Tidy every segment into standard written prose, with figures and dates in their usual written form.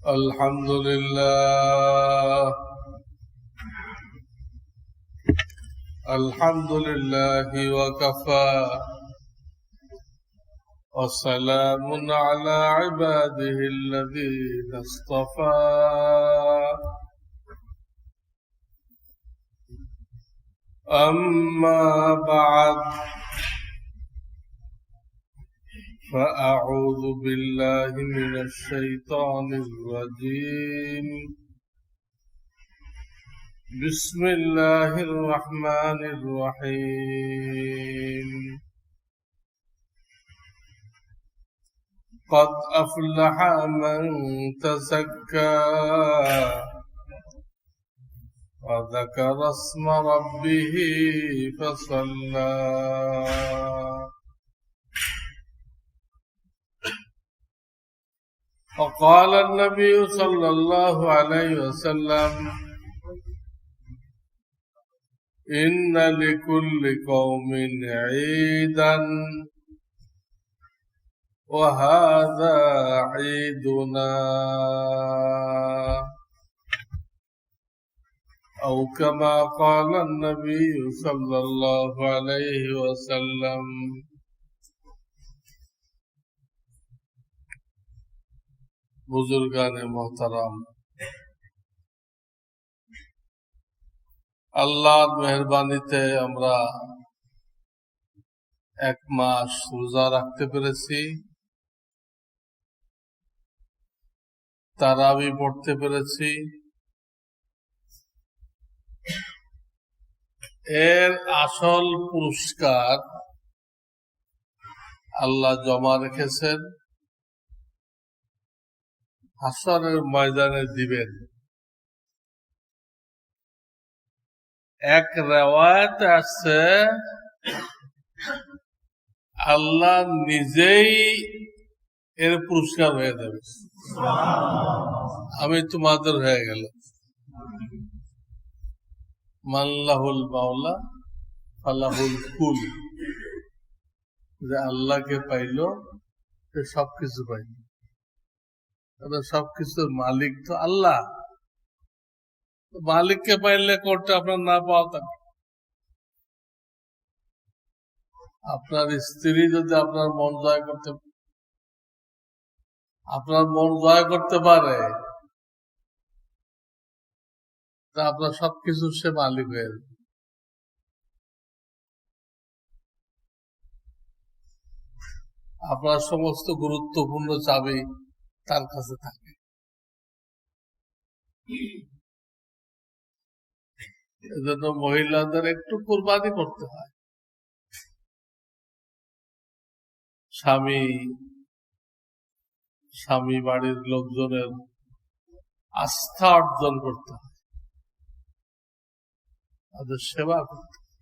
الحمد لله الحمد لله وكفى وسلام على عباده الذين اصطفى أما بعد فأعوذ بالله من الشيطان الرجيم بسم الله الرحمن الرحيم قد أفلح من تزكى وذكر اسم ربه فصلى وقال النبي صلى الله عليه وسلم إن لكل قوم عيدا وهذا عيدنا أو كما قال النبي صلى الله عليه وسلم बुजुर्गान मोहतरम আল্লাহর মেহেরবানিতে আমরা এক মাস রোজা রাখতে পেরেছি, তারাবি পড়তে পেরেছি। এর আসল পুরস্কার আল্লাহ জমা রেখেছেন, হাসরের ময়দানে দিবেন। এক রিওয়ায়াতে আছে আল্লাহ নিজেই এর পুরস্কার হয়ে দেবে। আমি তোমাদের হয়ে গেল মাল্লাহুল মাওলা ফালাহুল কুল, যে আল্লাহকে পাইল সে সবকিছু পাইল। সবকিছুর মালিক তো আল্লাহ। মালিককে পাইলে কোর্টে আপনার না পাওয়া থাকে। আপনার স্ত্রী যদি আপনার মন জয় করতে পারে, তা আপনার সবকিছু সে মালিক হয়ে যাবে। আপনার সমস্ত গুরুত্বপূর্ণ চাবি তার কাছে থাকে। এজন্য মহিলাদের একটু কুরবানি করতে হয়। স্বামী বাড়ির লোকজনের আস্থা অর্জন করতে হয়, তাদের সেবা করতে হয়।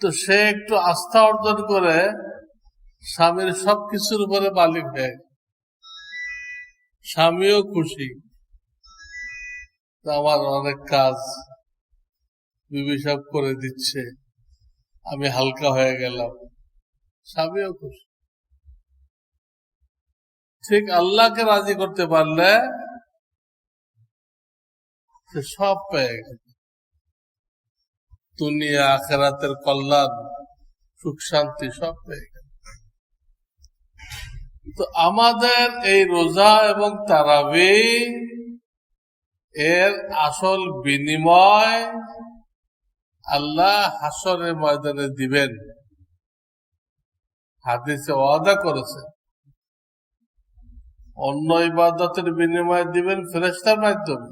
তো সে একটু আস্থা অর্জন করে স্বামীর সবকিছুর উপরে মালিক হয়ে, স্বামীও খুশি, আমার অনেক কাজ বিবি সাহেব করে দিচ্ছে, আমি হালকা হয়ে গেলাম, স্বামীও খুশি। ঠিক আল্লাহকে রাজি করতে পারলে সে সব পেয়ে গেল, দুনিয়া আখিরাতের কল্যাণ, সুখ শান্তি সব পেয়ে গেল। তো আমাদের এই রোজা এবং তারাবি এর আসল বিনিময় আল্লাহ হাসরের ময়দানে দিবেন। হাদিসে ওয়াদা করেছে, অন্য ইবাদতের বিনিময় দিবেন ফেরেশতার মাধ্যমে,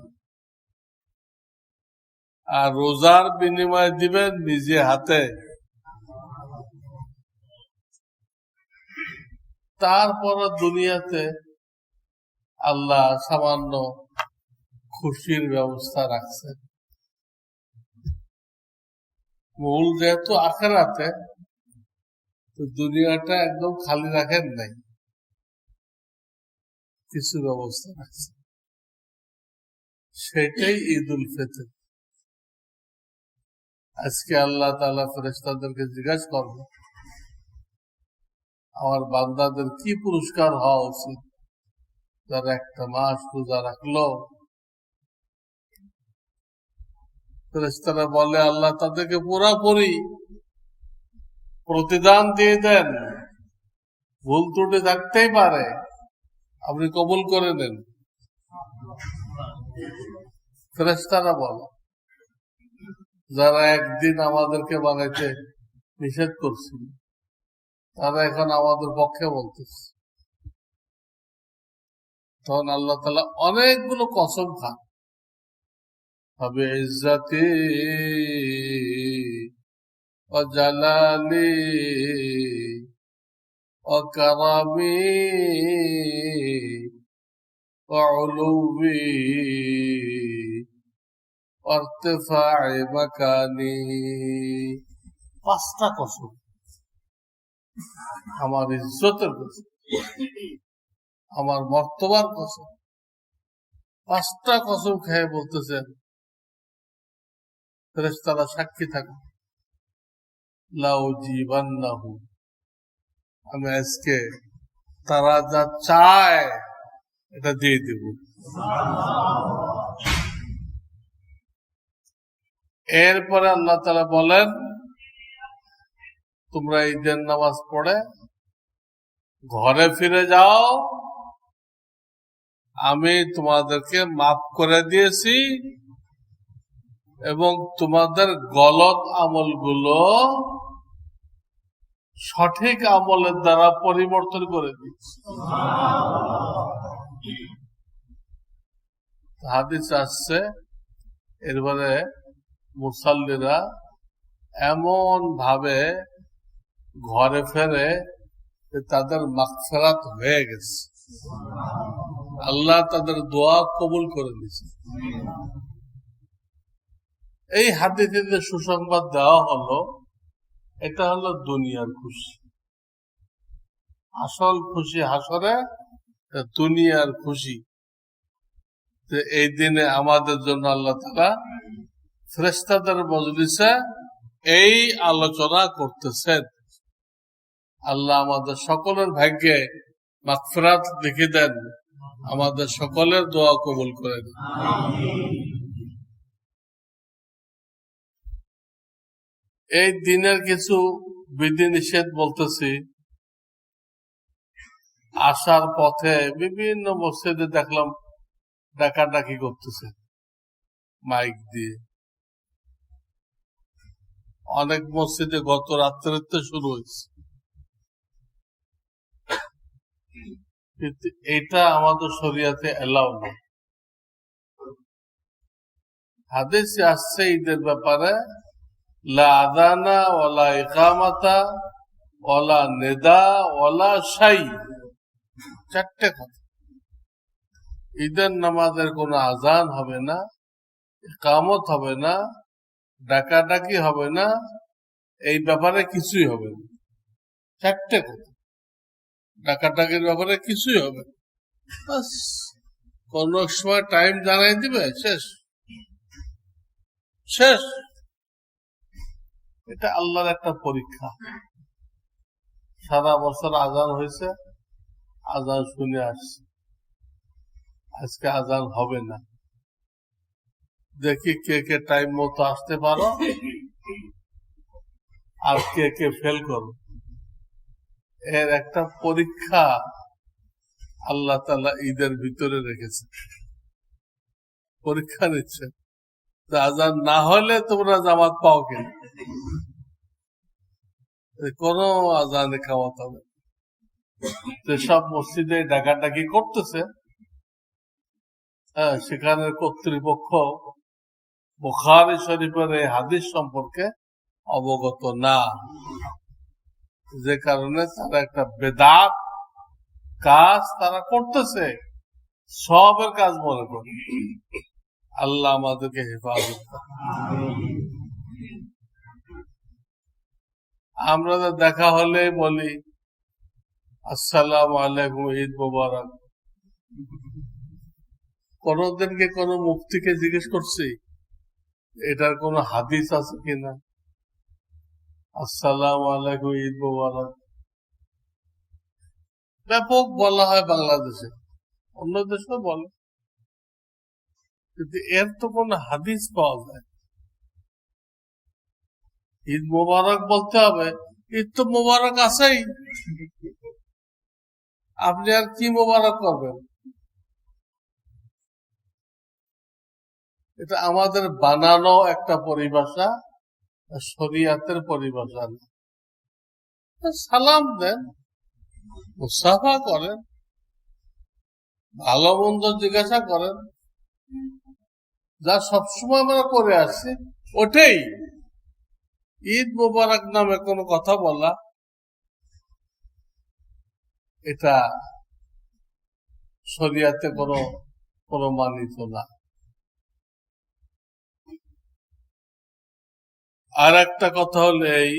আর রোজার বিনিময় দিবেন নিজে হাতে। তারপর দুনিয়াতে আল্লাহ সামান্য খুশির ব্যবস্থা রাখছেন। মূল যেহেতু আখিরাতে, তো দুনিয়াটা একদম খালি রাখেন নাই, কিছু ব্যবস্থা রাখছে। সেটাই ঈদ উল ফিতর। আজকে আল্লাহ তাআলা ফেরেশতাদেরকে জিজ্ঞাসা করবে, আমার বান্দাদের কি পুরস্কার হওয়া উচিত? যারা একটা মাস রোজা রাখলো, ফেরেশতারা বলে আল্লাহ তাদেরকে পুরাপুরি প্রতিদান দিয়ে দেন, ভুল ত্রুটি থাকতেই পারে, আপনি কবুল করে নেন। ফেরেশতারা বলে যারা একদিন আমাদেরকে বানাইতে নিষেধ করছিল, তারা এখন আমাদের পক্ষে বলতেছে। তখন আল্লাহ তাআলা অনেকগুলো কসম খান, হবে ইজ্জতি ও জালালি ও কারামি ও উলুবি ও ইরতিফা'i মাকানি। 5টা কসম, আমার ইজ্জতের কসম, আমার মর্তবার কসম। 5টা কসম খেয়ে বলতেছেন, ফেরেশতারা সাক্ষী থাকে, লাউজিবান্নাহু, আমি আজকে তারা যা চায় এটা দিয়ে দেব। এরপরে আল্লাহ তাআলা বলেন, তোমরা ঈদের নামাজ পড়ে ঘরে ফিরে যাও, আমি তোমাদেরকে মাফ করে দিয়েছি এবং তোমাদের গলত আমলগুলো সঠিক আমলের দ্বারা পরিবর্তন করে দিয়েছি। হাদিস আসছে, এরপরে মুসাল্লিরা এমন ভাবে ঘরে ফেরে তাদের মাগফিরাত হয়ে গেছে, আল্লাহ তাদের দোয়া কবুল করে দিয়েছে। এই হাদিসে যে সুসংবাদ দেওয়া হলো, এটা হলো দুনিয়ার খুশি। আসল খুশি হাসরে, দুনিয়ার খুশি এই দিনে আমাদের জন্য আল্লাহ তাআলা ফেরেশতাদের মজলিসে এই আলোচনা করতেছেন। আল্লাহ আমাদের সকলের ভাগ্যে মাগফিরাত লিখে দেন, আমাদের সকলের দোয়া কবুল করে দেন। এই দিনের কিছু বিধি নিষেধ বলতেছি। আসার পথে বিভিন্ন মসজিদে দেখলাম ডাকাডাকি করতেছে মাইক দিয়ে। অনেক মসজিদে গত রাত্রিতে শুরু হয়েছে, কিন্তু এটা আমাদের শরিয়াতে এলাও না। হাদিসে আসছে ঈদের ব্যাপারে, লা আযানা ওয়ালা ইকামাতা ওয়ালা নিদা ওয়ালা শাই, 4টে কথা। ঈদের নামাজের কোনো আজান হবে না, ইকামত হবে না, ডাকাডাকি হবে না, এই ব্যাপারে কিছুই হবে না। 4টে কথা, ডাকাডাকির ব্যাপারে কিছুই হবে না। কোন সময় টাইম জানাই দিবে, শেষ শেষ। এটা আল্লাহর একটা পরীক্ষা। সারা বছর আজান হয়েছে, আজান শুনে আসছে, আজকে আজান হবে না। দেখি কে কে টাইম মতো আসতে পারো আর কে কে ফেল করো। এর একটা পরীক্ষা আল্লাহ তাআলা ঈদের ভিতরে রেখেছে, পরীক্ষা নিচ্ছে। আজান না হলে তোমরা জামাত পাও কেন? কোন আজানে খাওয়াত হবে। যেসব মসজিদে ডাকাডাকি করতেছে, সেখানে কর্তৃপক্ষ বুখারী শরীফের এই হাদিস সম্পর্কে অবগত না, যে কারণে তারা একটা বেদাত কাজ তারা করতেছে, সবের কাজ মনে করে। আল্লাহ আমাদেরকে হেফাজত করুন। আমরা দেখা হলে বলি আসসালামু আলাইকুম, ঈদ মোবারক। কোনদিনকে কোন মুফতিকে জিজ্ঞেস করছি এটার কোন হাদিস আছে কিনা? আসসালামু আলাইকুম, ঈদ মোবারক ব্যাপক বলা হয় বাংলাদেশে, অন্য দেশেও বলে, কিন্তু এর তো কোন হাদিস পাওয়া যায়। ঈদ মোবারক বলতে হবে, ঈদ তো মোবারক আছেই, আপনি আর কি মোবারক করবেন? এটা আমাদের বানানো একটা পরিভাষা, শরিয়াতের পরিভাষা না। সালাম দেন, মুসাফা করেন, ভালো মন্দ জিজ্ঞাসা করেন, যা সবসময় আমরা করে আসছি ওটাই। ঈদ মোবারক নামে কোনো কথা বলা, এটা শরিয়াতে কোনো প্রমাণিত না। আর একটা কথা হলো, এই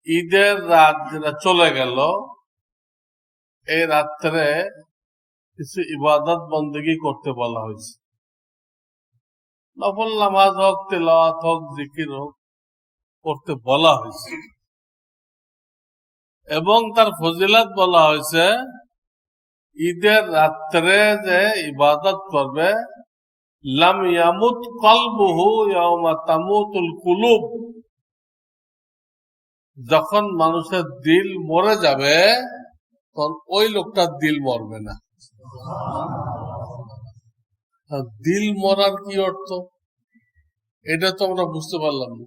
ঈদের রাত যেটা চলে গেল, এই রাত্রে কিছু ইবাদত বন্দেগী করতে বলা হয়েছে। নফল নামাজ হোক, তেলাওয়াত হোক, জিকির হোক, করতে বলা হয়েছে। এবং তার ফজিলত বলা হয়েছে, ঈদের রাত্রে যে ইবাদত করবে, লাম ইয়ামুত কলবুহু ইয়াওমা তামুতুল কুলুব, যখন মানুষের দিল মরে যাবে তখন ওই লোকটার দিল মরবে না। দিল মরার কি অর্থ, এটা তো আমরা বুঝতে পারলাম না।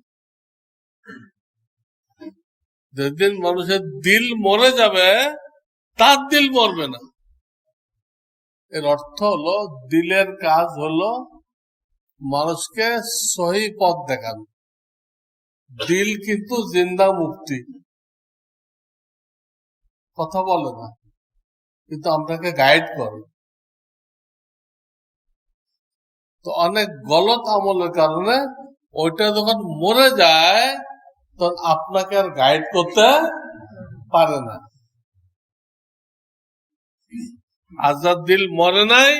যেদিন মানুষের দিল মরে যাবে তার দিল মরবে না, এর অর্থ হলো দিলের কাজ হলো মানুষকে সহি পথ দেখানো। দিল কিন্তু জিন্দা মুক্তি, কথা বলে না, কিন্তু আপনাকে গাইড করে। তো অনেক গলত আমলের কারণে ওইটা যখন মরে যায় তখন আপনাকে আর গাইড করতে পারে না। আর যার দিল মরে নাই,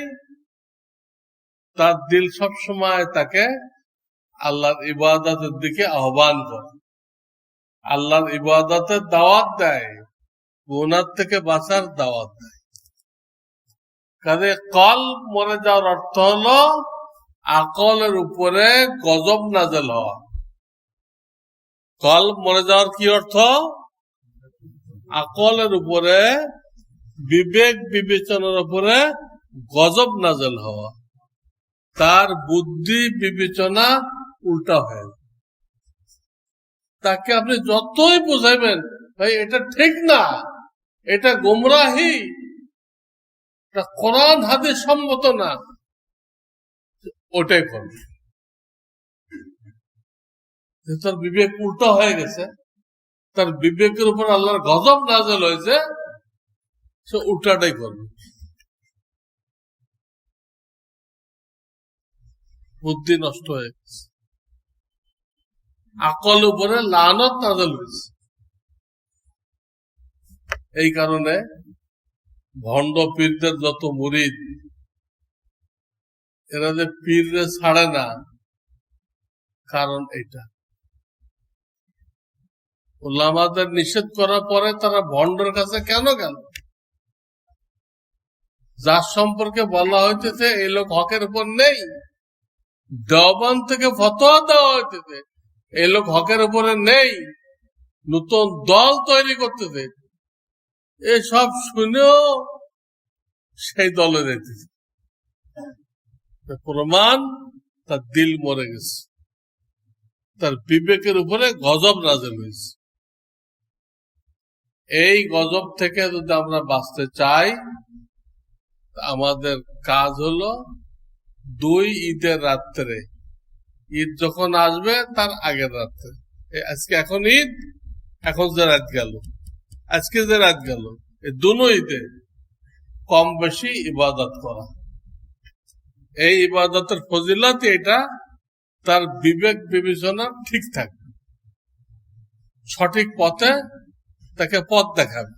তার দিল সব সময় তাকে আল্লাহর ইবাদতের দিকে আহ্বান করে, আল্লাহর ইবাদতের দাওয়াত দেয়, গুনাহ থেকে বাঁচার দাওয়াত দেয়। কাজে কলব মরে যাওয়ার অর্থ হলো আকলের উপরে গজব নাযিল হওয়া। কলব মরে যাওয়ার কি অর্থ? আকলের উপরে, বিবেক বিবেচনার উপরে গজব নাযিল হওয়া, তার বুদ্ধি বিবেচনা উল্টা হয়। তাকে আপনি যতই বোঝাইবেন, ভাই এটা ঠিক না, এটা গোমরাহি, এটা কোরআন হাদিস সম্মত না, ওটাই করবে। তার বিবেক উল্টা হয়ে গেছে, তার বিবেকের উপর আল্লাহর গজব নাযিল হয়েছে, সে উল্টাটাই করবে। বুদ্ধি নষ্ট হয়ে গেছে, আকল উপরে লানত নাযিল হয়েছে। এই কারণে ভণ্ড পীরদের যত মুরিদ, এরা যে পীররে ছাড়ে না, কারণ এটা উলামাদের নিষেধ করার পরে তারা ভণ্ডের কাছে কেন গেল? যার সম্পর্কে বলা হইতেছে এই লোক হকের উপর নেই, দেওবন্দ থেকে ফতোয়া দেওয়া হইতেছে এই লোক হকের উপরে নেই, নতুন দল তৈরি করতেছে, এসব শুনেও সেই দলে যেতেছে। প্রমাণ, তার দিল মরে গেছে, তার বিবেকের উপরে গজব নাযিল হয়েছে। এই গজব থেকে যদি আমরা বাঁচতে চাই, আমাদের কাজ হলো 2 ঈদের রাত্রে, ঈদ যখন আসবে তার আগের রাত্রে, আজকে এখন ঈদ, এখন যে রাত গেল, আজকে যে রাত গেল, এই দুনো ঈদে কম বেশি ইবাদত করা। এই ইবাদতের ফজিলত এটা, তার বিবেক বিবেচনা ঠিক থাকবে, সঠিক পথে তাকে পথ দেখাবে,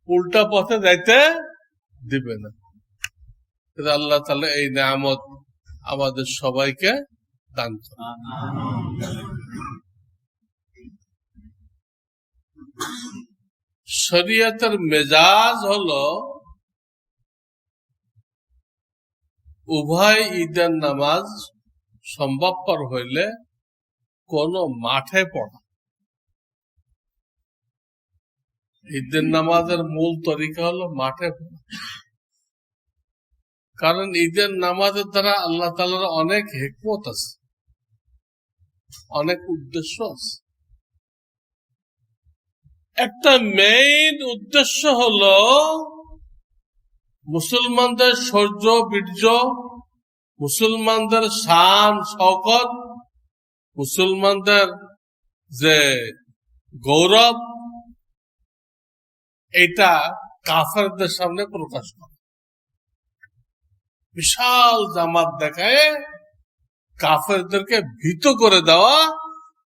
উল্টা পথে যাইতে দিবে না। আল্লাহ তাআলা এই নিয়ামত আমাদের সবাইকে দান করেন। শরীয়তের মেজাজ হলো উভয় ঈদের নামাজ সম্ভবপর হইলে কোন মাঠে পড়া। ঈদের নামাজের মূল তরিকা হলো মাঠে পড়া, কারণ ঈদের নামাজের দ্বারা আল্লাহ তাআলার অনেক হিকমত আছে, অনেক উদ্দেশ্য আছে। একটা মেইন উদ্দেশ্য হলো মুসলমানদের শৌর্য বীর্য, মুসলমানদের শান শওকত, মুসলমানদের যে গৌরব, এটা কাফেরদের সামনে প্রকাশ করে। বিশাল জামাত দেখায় কাফেরদেরকে ভীত করে দেওয়া,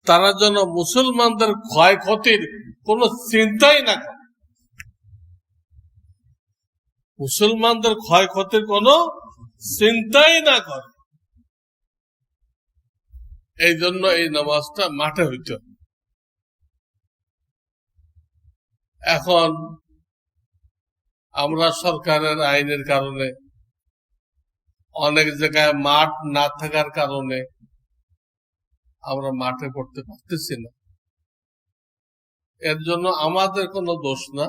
তারা যেন মুসলমানদের ক্ষয়ক্ষতির কোনো চিন্তাই না করে, মুসলমানদের ক্ষয়ক্ষতির কোনো চিন্তাই না করে। এই জন্য এই নামাজটা মাঠে হইতে হবে। এখন আমরা সরকারের আইনের কারণে অনেক জায়গায় মাঠ না থাকার কারণে আমরা মাঠে পড়তে পারতেছি না। এর জন্য আমাদের কোনো দোষ না।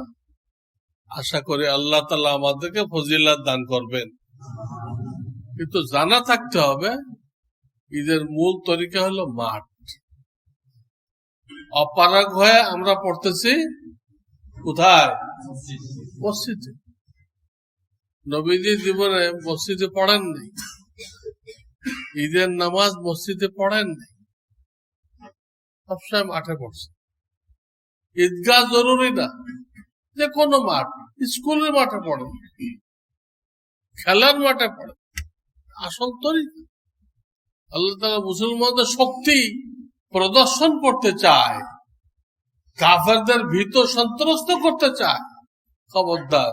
আশা করি আল্লাহ তাআলা আমাদেরকে ফজিলাত দান করবেন। কিন্তু জানা থাকতে হবে ঈদের মূল তরিকা হলো মাঠ। অপারগ হয়ে আমরা পড়তেছি কোথায়? মসজিদে। নবীজি জীবনে মসজিদে পড়েন নাই, ঈদের নামাজ মসজিদে পড়েন নাই, সবসময় মাঠে পড়ছে। ঈদগাহ জরুরি না, যে কোনো মাঠ, স্কুলের মাঠে পড়ে, খেলার মাঠে পড়ে। আসল তরিকা আল্লাহ তাআলা মুসলমানদের শক্তি প্রদর্শন করতে চায়, কাফেরদের ভীত সন্ত্রস্ত করতে চায়। খবরদার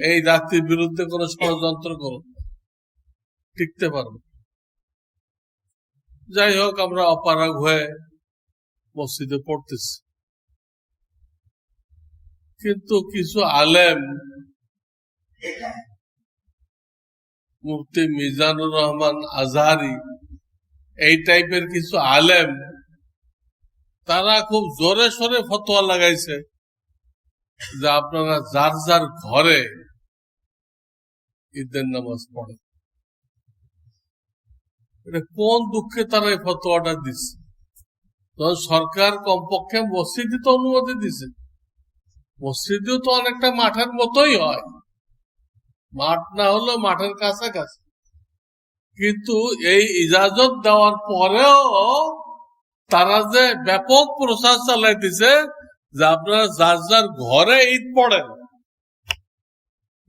এই জাতির বিরুদ্ধে কোন ষড়যন্ত্র করুন, টিকতে পারবে। যাই হোক, আমরা অপারগ হয়ে মসজিদে পড়তেছি, কিন্তু কিছু আলেম, মুফতি মিজানুর রহমান আজহারি, এই টাইপের কিছু আলেম, তারা খুব জোরে সোরে ফতোয়া লাগাইছে যে আপনারা যার যার ঘরে ঈদের নামাজ পড়েন। এটা কোন দুঃখে তারা এই ফতোয়াটা দিচ্ছে? তখন সরকার কমপক্ষে মসজিদে তো অনুমতি দিছে, মসজিদেও তো অনেকটা মাঠের মতোই হয়, মাঠ না হলেও মাঠের কাছাকাছি। কিন্তু এই ইজাজত দেওয়ার পরেও তারা যে ব্যাপক প্রচার চালাইতেছে যে আপনারা যার যার ঘরে ঈদ পড়েন,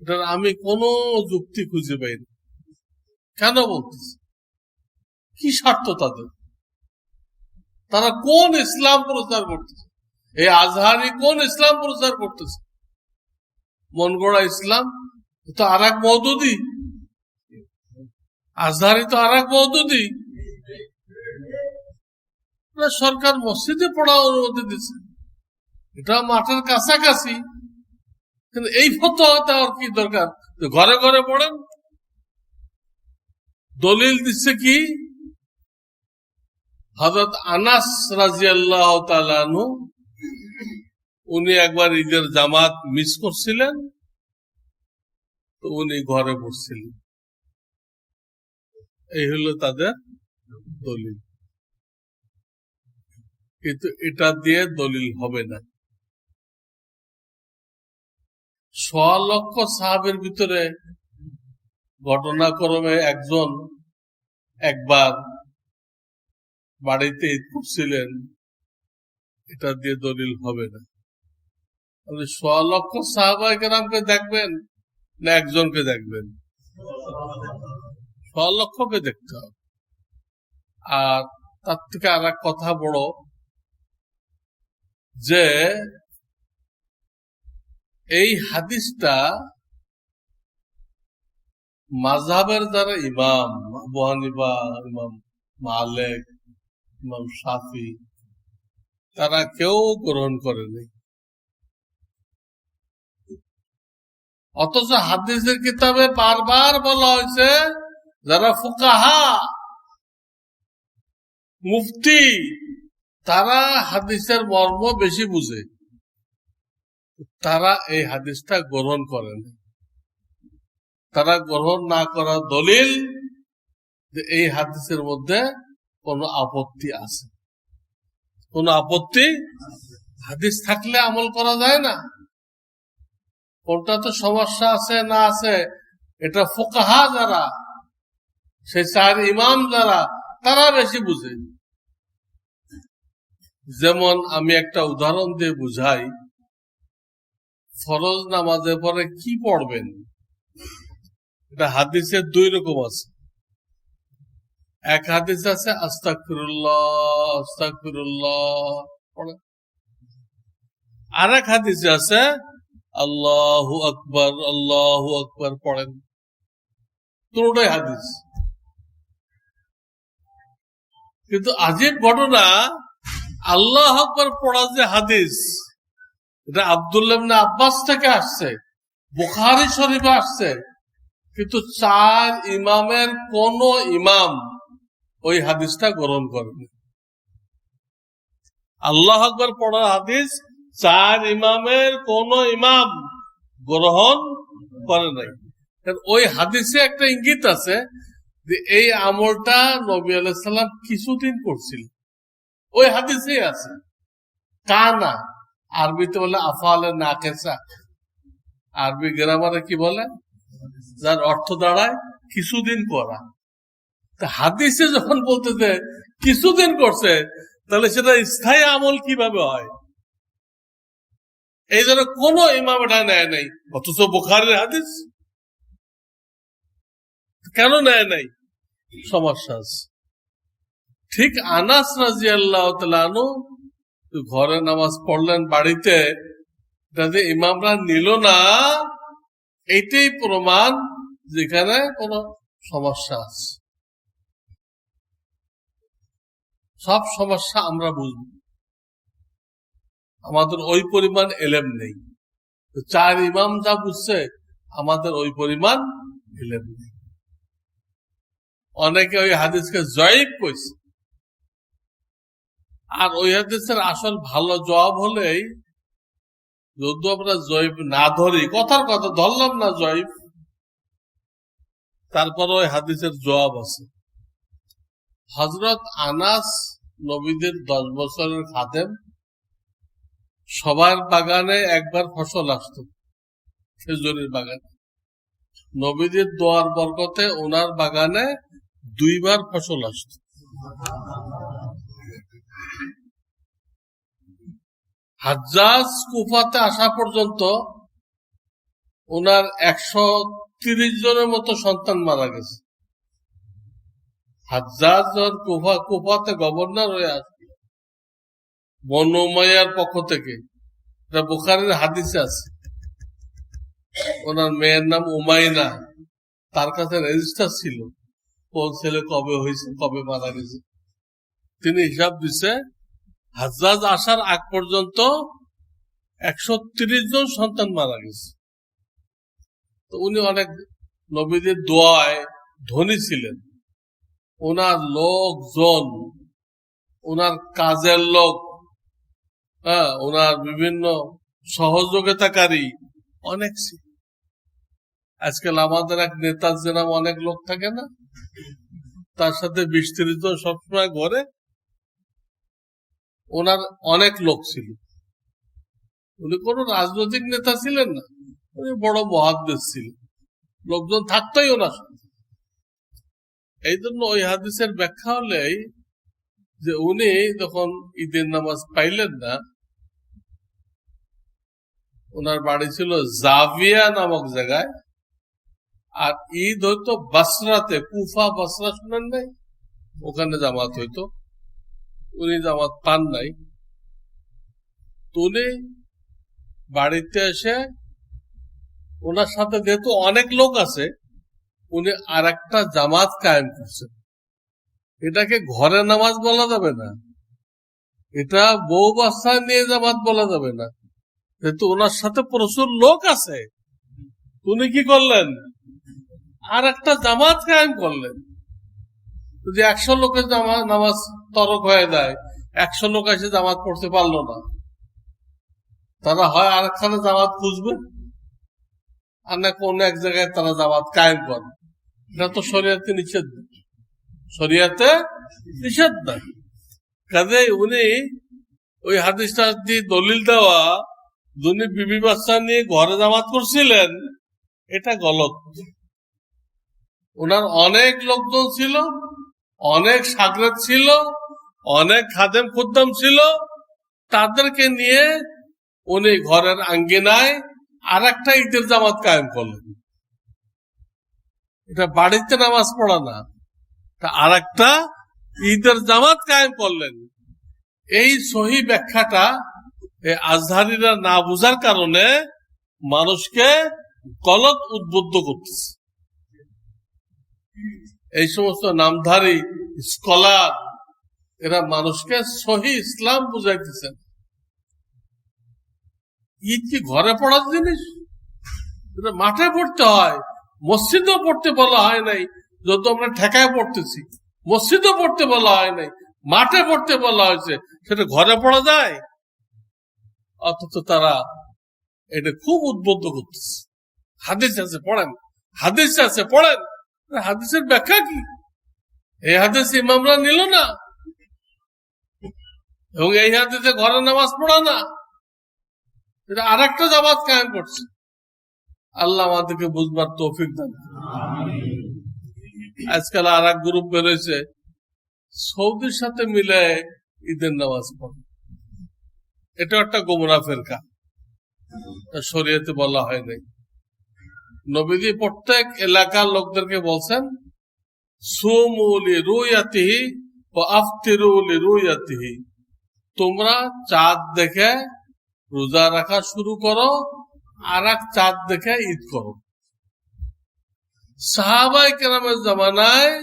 এটার আমি কোনো যুক্তি খুঁজে পাই না। কেন বলতেছে? কি স্বার্থ তাদের? তারা কোন ইসলাম প্রচার করতেছে? এই আজহারি কোন ইসলাম প্রচার করতেছে? মন গড়া ইসলাম তো আর এক মওদুদি, আজহারি তো আর এক মওদুদি। সরকার মসজিদে পড়ার অনুমতি দিচ্ছে, এটা মাঠের কাছাকাছি, কিন্তু এই ফতোয়া দেওয়ার কি দরকার? ঘরে ঘরে পড়েন। দলিল দিচ্ছে কি? হযরত আনাস রাদিয়াল্লাহু তাআলা আনহু, উনি একবার ঈদের জামাত মিস করছিলেন, তো উনি ঘরে পড়ছিলেন। এই হলো তাদের দলিল। কিন্তু এটা দিয়ে দলিল হবে না। 1.5 লক্ষ সাহাবের ভিতরে ঘটনাক্রমে একজন একবার বাড়িতে ঈদ করছিলেন, এটা দিয়ে দলিল হবে না। 1.5 লক্ষ সাহাবায়ে কেরামকে দেখবেন না একজনকে দেখবেন? 1.5 লক্ষকে দেখতে হবে। আর তার থেকে আর এক কথা বড়, যে এই হাদিসটা মাযহাবের যারা ইমাম, আবু হানিফা, ইমাম মালিক, ইমাম শাফি, তারা কেউ গ্রহণ করেনি। অথচ হাদিসের কিতাবে বারবার বলা হয়েছে যারা ফুকাহা মুফতি তারা হাদিসের মর্ম বেশি বুঝে, তারা এই হাদিসটা গ্রহণ করেন। তারা গ্রহণ না করার দলিল যে এই হাদিসের মধ্যে কোনো আপত্তি আছে। কোন আপত্তি হাদিস থাকলে আমল করা যায় না। কোনটা তো সমস্যা আছে না আছে এটা ফুকাহা যারা, সে চার ইমাম যারা, তারা বেশি বুঝে। যেমন আমি একটা উদাহরণ দিয়ে বুঝাই, ফরজ নামাজের পরে কি পড়বেন এটা হাদিসে দুই রকম আছে। এক হাদিস আছে আস্তাগফিরুল্লাহ আস্তাগফিরুল্লাহ পড়ে, আর এক হাদিসে আছে আল্লাহু আকবার পড়েন। দুটোই হাদিস। কিন্তু আজীব ঘটনা, আল্লাহু আকবার পড়া যে হাদিস এটা আব্দুল্লাহ ইবনে আব্বাস থেকে আসছে, বুখারী শরীফে আসছে, কিন্তু চার ইমামের কোন ইমাম ওই হাদিসটা গ্রহণ করেনি। আল্লাহু আকবার পড়ার হাদিস চার ইমামের কোন ইমাম গ্রহণ করে নাই। ওই হাদিসে একটা ইঙ্গিত আছে যে এই আমলটা নবী আলাইহিস সালাম কিছুদিন করছিলেন, ওই হাদিসেই আছে। কানা আরবিতে বলে আফআলে নাকিসা, আরবি গ্রামারে কি বলে, যার অর্থ দাঁড়ায় কিছুদিন করা। হাদিসে যখন বলতেছে কিছুদিন করছে, তাহলে সেটা স্থায়ী আমল কিভাবে হয়? এই জন্য কোন ইমাম এটা নেয় নাই, অথচ বুখারীর হাদিস কেন নেয় নাই? সমস্যা আছে। ঠিক আনাস রাদিয়াল্লাহু তাআলা আনহু ঘরে নামাজ পড়লেন বাড়িতে, যাতে ইমামরা নিল না, এইটাই প্রমাণ যেখানে কোন সমস্যা আছে। সব সমস্যা আমরা বুঝব, আমাদের ওই পরিমাণ এলেম নেই। চার ইমাম যা বুঝছে আমাদের ওই পরিমাণ এলেম নেই। অনেকে ওই হাদিসকে জয়ীফ কইছে, আর ওই হাদিসের আসল ভালো জবাব হলেই, যদি আমরা জয়ীফ না ধরি, কথার কথা ধরলাম না জয়ীফ, তারপর ওই হাদিসের জবাব আছে। হযরত আনাস নবীদের 10 বছরের খাদেম, সবার বাগানে একবার ফসল আসতো, খেজুরের বাগানে। নবীদের দোয়ার বরকতে ওনার বাগানে 2 বার ফসল আসতো। হাজ্জাজ কুফাতে আসা পর্যন্ত ওনার 130 জনের মতো সন্তান মারা গেছে। হাজ্জাজ কুফাতে গভর্নর হয়ে আসছিল বনু উমাইয়ার পক্ষ থেকে, এটা বুখারীর হাদিসে আছে। ওনার মেয়ের নাম উমাইনা, তার কাছে রেজিস্টার ছিল কোন ছেলে কবে হয়েছে, কবে মারা গেছে। তিনি হিসাব দিছে হাজ্জাজ আসার আগ পর্যন্ত 130 জন সন্তান মারা গেছে। তো উনি অনেক নবীদের দোয়ায় ধনী ছিলেন। ওনার লোকজন, ওনার কাজের লোক, ওনার বিভিন্ন সহযোগিতাকারী অনেক ছিল। আজকাল আমাদের এক নেতার যেরকম অনেক লোক থাকে না, তার সাথে 20-30 জন সবসময় ঘরে, ওনার অনেক লোক ছিল। উনি কোন রাজনৈতিক নেতা ছিলেন না, উনি বড় মুহাদ্দিস ছিলেন, লোকজন থাকতোই ওনার সাথে। এই জন্য ওই হাদিসের ব্যাখ্যা হলেই যে উনি যখন ঈদের নামাজ পাইলেন না, ওনার বাড়ি ছিল জাভিয়া নামক জায়গায়, আর ঈদ হইতো বাসরাতে, কুফা বাসরা শুনেন নাই, ওখানে জামাত হইতো। উনি জামাত পান নাই, তো উনি বাড়িতে এসে ওনার সাথে যেহেতু অনেক লোক আছে, উনি আর একটা জামাত কায়েম করছেন। এটাকে ঘরে নামাজ বলা যাবে না, এটা বউ বাচ্চা নিয়ে জামাত বলা যাবে না, যেহেতু ওনার সাথে প্রচুর লোক আছে। উনি কি করলেন? আর একটা জামাত কায়েম করলেন। যদি 100 লোকের নামাজ তরক হয়ে যায়, 100 লোক এসে জামাত পড়তে পারলো না, তারা হয় আরেকখানে জামাত খুঁজবে, আর না কোন এক জায়গায় তারা জামাত কায়েম করে। এটা তো শরিয়াতে নিষেধ, শরিয়াতে নিষেধ না। কাজে উনি ওই হাদিসটা দিয়ে দলিল দেওয়া, উনি বিবি বাচ্চা নিয়ে ঘরে জামাত করছিলেন, এটা গলত। ওনার অনেক লোকজন ছিল, অনেক সাগরেদ ছিল, অনেক খাদেম খুদ্দাম ছিল, তাদেরকে নিয়ে উনি ঘরের আঙ্গিনায় আর একটা ঈদের জামাত কায়েম করলেন। এটা বাড়িতে নামাজ পড়া না, আর একটা ঈদের জামাত কায়েম করলেন। এই সহি ব্যাখ্যাটা আজহারিরা না বুঝার কারণে মানুষকে গলত উদ্বুদ্ধ করতেছে। এই সমস্ত নামধারী স্কলার এরা মানুষকে সহি ইসলাম বুঝাইতেছেন। ঈদ কি ঘরে পড়ার জিনিস? এটা মাঠে পড়তে হয়, মসজিদেও পড়তে বলা হয় নাই। যত আমরা ঠেকায় পড়তেছি, মসজিদও পড়তে বলা হয় নাই, মাঠে পড়তে বলা হয়েছে, সেটা ঘরে পড়া যায়? অথচ তারা এটা খুব উদ্বুদ্ধ করতেছে। হাদিস আছে পড়েন, হাদিস আছে পড়েন। হাদিসের ব্যাখ্যা কি? এই হাদিস ইমামরা নিল না, এবং এই হাদিসে ঘরে নামাজ পড়া না, এটা আর একটা জামাত কায়েম করছে। আল্লাহ আমাদেরকে বুঝবার তৌফিক দান। আজকাল আর এক গ্রুপ বেরোয়েছে, সৌদির সাথে মিলে ঈদের নামাজ পড়ে। এটা একটা গোমরা ফেরকা, শরীয়তে বলা হয় নাই। নবীজি প্রত্যেক এলাকার লোকদেরকে বলছেন, সুমু লিরুয়াতিহি ওয়া আফতিরু লিরুয়াতিহি, তোমরা চাঁদ দেখে রোজা রাখা শুরু করো, আর এক চাঁদ দেখে ঈদ করো। সাহাবায়ে কেরামের জামানায়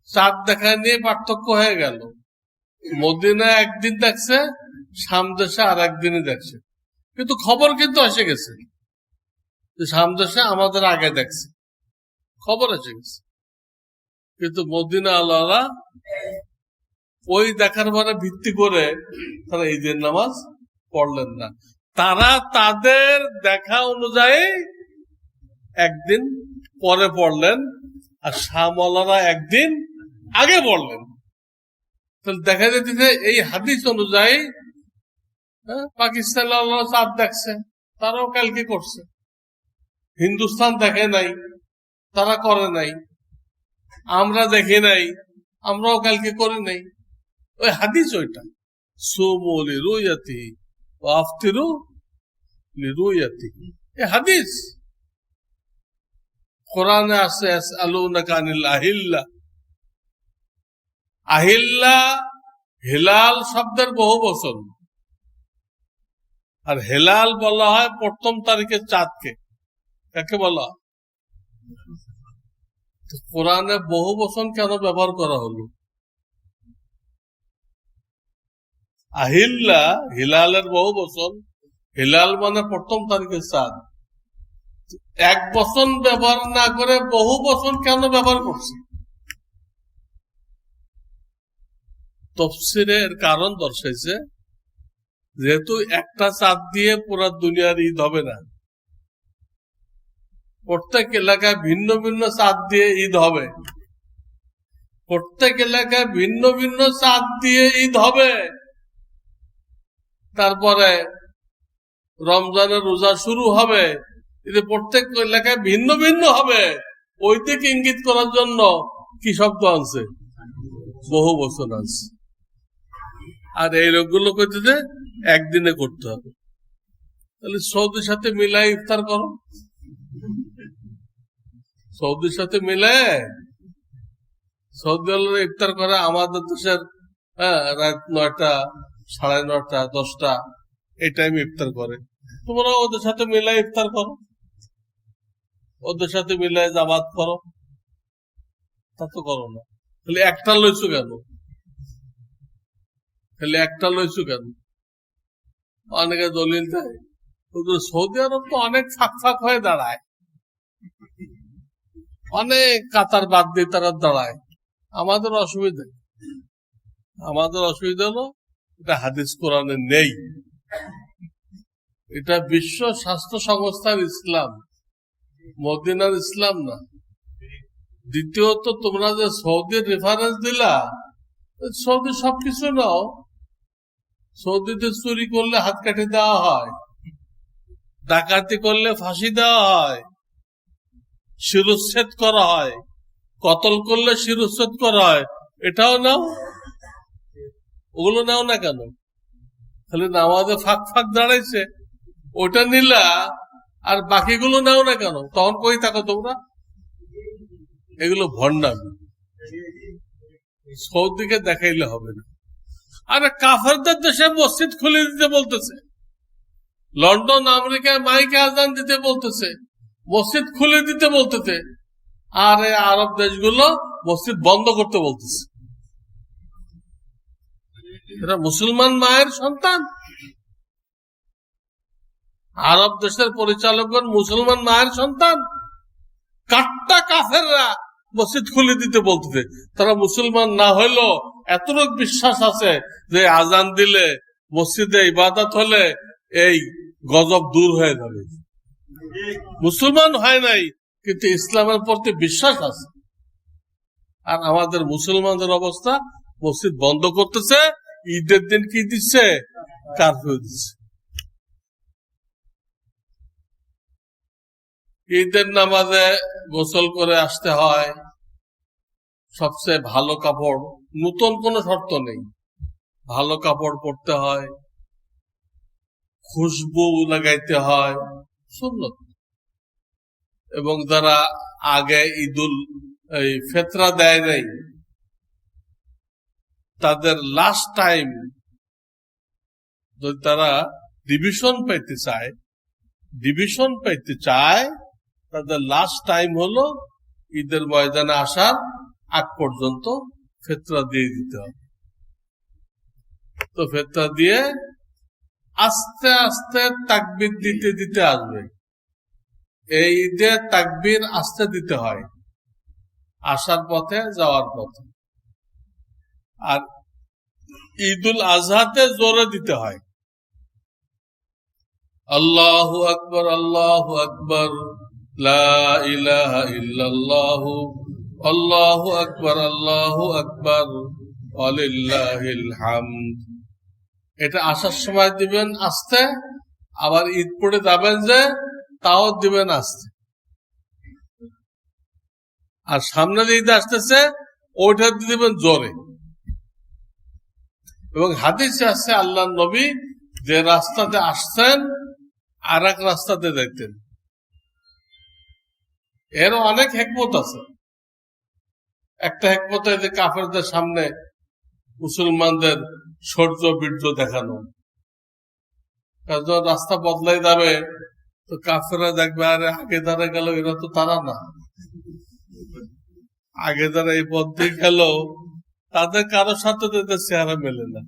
চাঁদ দেখা নিয়ে পার্থক্য হয়ে গেল। মদিনা একদিন দেখছে, সামদেশে আর একদিনই দেখছে, কিন্তু খবর কিন্তু এসে গেছে যে সামদেশে আমাদের আগে দেখছে, খবর এসে গেছে। কিন্তু মদিনা আল্লাহরা ওই দেখার পরে ভিত্তি করে তারা ঈদের নামাজ পড়লেন না। তারা তাদের দেখা অনুযায়ী একদিন পরে পড়লেন, আর শাহমাওলানা একদিন আগে পড়লেন। তাহলে দেখা যেতেছে এই হাদিস অনুযায়ী পাকিস্তান চাঁদ দেখছে, তারাও কালকে করছে। হিন্দুস্তান দেখে নাই, তারা করে নাই। আমরা দেখি নাই, আমরাও কালকে করি নাই। ওই হাদিস ওইটা, সুমু লিরুয়াতিহি ওয়া আফতিরু লিরুয়াতিহি, এই হাদিস। কোরআনে আছে ইয়াসআলুনাকা আনিল আহিল্লা। আহিল্লা হিলাল শব্দের বহু বচন, আর হেলাল বলা হয় প্রথম তারিখের চাঁদকে। কাকে বলা? কোরআনে বহু বচন কেন ব্যবহার করা হলো? আহিল্লা হিলালের বহু বচন, হিলাল মানে প্রথম তারিখের চাঁদ। এক বচন ব্যবহার না করে বহু বচন কেন ব্যবহার করছে? তাফসীরের কারণ দর্শাইছে, যেহেতু একটা চাঁদ দিয়ে পুরা দুনিয়ার ঈদ হবে না, প্রত্যেক এলাকায় ভিন্ন ভিন্ন চাঁদ দিয়ে ঈদ হবে, প্রত্যেক এলাকায় ভিন্ন ভিন্ন চাঁদ দিয়ে ঈদ হবে। তারপরে রমজানের রোজা শুরু হবে, প্রত্যেক এলাকায় ভিন্ন ভিন্ন হবে। ওই দিকে ইঙ্গিত করার জন্য কি শব্দ আনছে? বহু বচন আছে। আর এই লোকগুলো করতে একদিনে করতে হবে। তাহলে সৌদির সাথে মিলাই ইফতার করো, সৌদির সাথে মিলে সৌদি আরবে ইফতার করে। আমাদের দেশের রাত 9টা, 9:30, 10টা এই টাইমে ইফতার করে। তোমরা ওদের সাথে মিলাই ইফতার করো, ওদের সাথে মিলাই জামাত করো। তা তো করো না, তাহলে একটা লইছো কেন? খালি একটা লইছো কেন? অনেকে দলিল দেয় সৌদি আরব তো অনেক ফাঁক ফাঁক হয়ে দাঁড়ায়, অনেক কাতার বাদ দিয়ে তারা দাঁড়ায়। আমাদের অসুবিধা হলো এটা হাদিস কোরআনে নেই, এটা বিশ্ব স্বাস্থ্য সংস্থার ইসলাম, মদিনার ইসলাম না। দ্বিতীয়ত, তোমরা যে সৌদির রেফারেন্স দিলা, সৌদি সবকিছু নাও। সৌদিতে চুরি করলে হাত কাটে দেওয়া হয়, ডাকাতি করলে ফাঁসি দেওয়া হয়, শিরচ্ছেদ করা হয়, কতল করলে শিরচ্ছেদ করা হয়। এটাও নাও, ওগুলো নাও না কেন? খালি নামাজে ফাঁক ফাঁক দাঁড়াইছে ওটা নিলা, আর বাকিগুলো নাও না কেন? তখন কই থাকো তোমরা? এগুলো ভণ্ডামি, সৌদিকে দেখাইলে হবে না। আরে কাফেরদের দেশে মসজিদ খুলে দিতে বলতেছে, লন্ডন আমেরিকায় মাইকে আজান দিতে বলতেছে, মসজিদ খুলে দিতে বলতেছে, আর এই আরব দেশগুলো মসজিদ বন্ধ করতে বলতেছে। এরা মুসলমান মায়ের সন্তান। আরব দেশের পরিচালকগণ মুসলমান মায়ের সন্তান। কাট্টা কাফেররা মসজিদ খুলে দিতে বলতেছে। তারা মুসলমান না হইলেও এতটুকু বিশ্বাস আছে যে আজান দিলে, মসজিদে ইবাদত হলে এই গজব দূর হয়ে যাবে। মুসলমান হয় নাই, কিন্তু ইসলামের প্রতি বিশ্বাস আছে। আর আমাদের মুসলমানদের অবস্থা, মসজিদ বন্ধ করতেছে, ঈদের দিন কি দিচ্ছে? কারফিউ দিচ্ছে। ঈদের নামাজে গোসল করে আসতে হয়, সবচেয়ে ভালো কাপড়, নতুন কোনো শর্ত নেই, ভালো কাপড় পরতে হয়, খুশবু লাগাইতে হয়, সুন্নত। এবং যারা আগে ঈদুল ফিতরা দেয় নাই, তাদের লাস্ট টাইম যদি তারা ডিভিশন পাইতে চায়, তাদের লাস্ট টাইম হলো ঈদের ময়দানে আসার আগ পর্যন্ত ফিতরা দিয়ে দিতে হবে। তো ফিতরা দিয়ে আস্তে আস্তে তাকবীর দিতে দিতে আসবে। এই ঈদে তাকবীর আস্তে দিতে হয়, আসার পথে যাওয়ার পথে। আর ঈদুল আজহাতে জোরে দিতে হয়, আল্লাহু আকবার, আল্লাহু আকবার, লা ইলাহা ইল্লাল্লাহু, আল্লাহু আকবার, আল্লাহু আকবার, ওয়ালিল্লাহিল হামদ। এটা আসার সময় দিবেন আস্তে, আবার ঈদ পড়ে যাবেন যে তাও দিবেন আস্তে। আর সামনে যে ঈদ আসতেছে ওইটা দিবেন জোরে। এবং হাদিসে আছে আল্লাহ নবী যে রাস্তাতে আসছেন আর এক রাস্তাতে যাইতেন। এর অনেক হিকমত আছে। একটা হিকমত যে কাফেরদের সামনে মুসলমানদের শৌর্য বীর্য দেখানো। যখন রাস্তা বদলাই যাবে তো কাফেররা দেখবে, আরে আগে যারা গেল এরা তো তারা না, আগে যারা এই পথ দিয়ে গেল তাদের কারোর সাথে তাদের চেহারা মেলে না।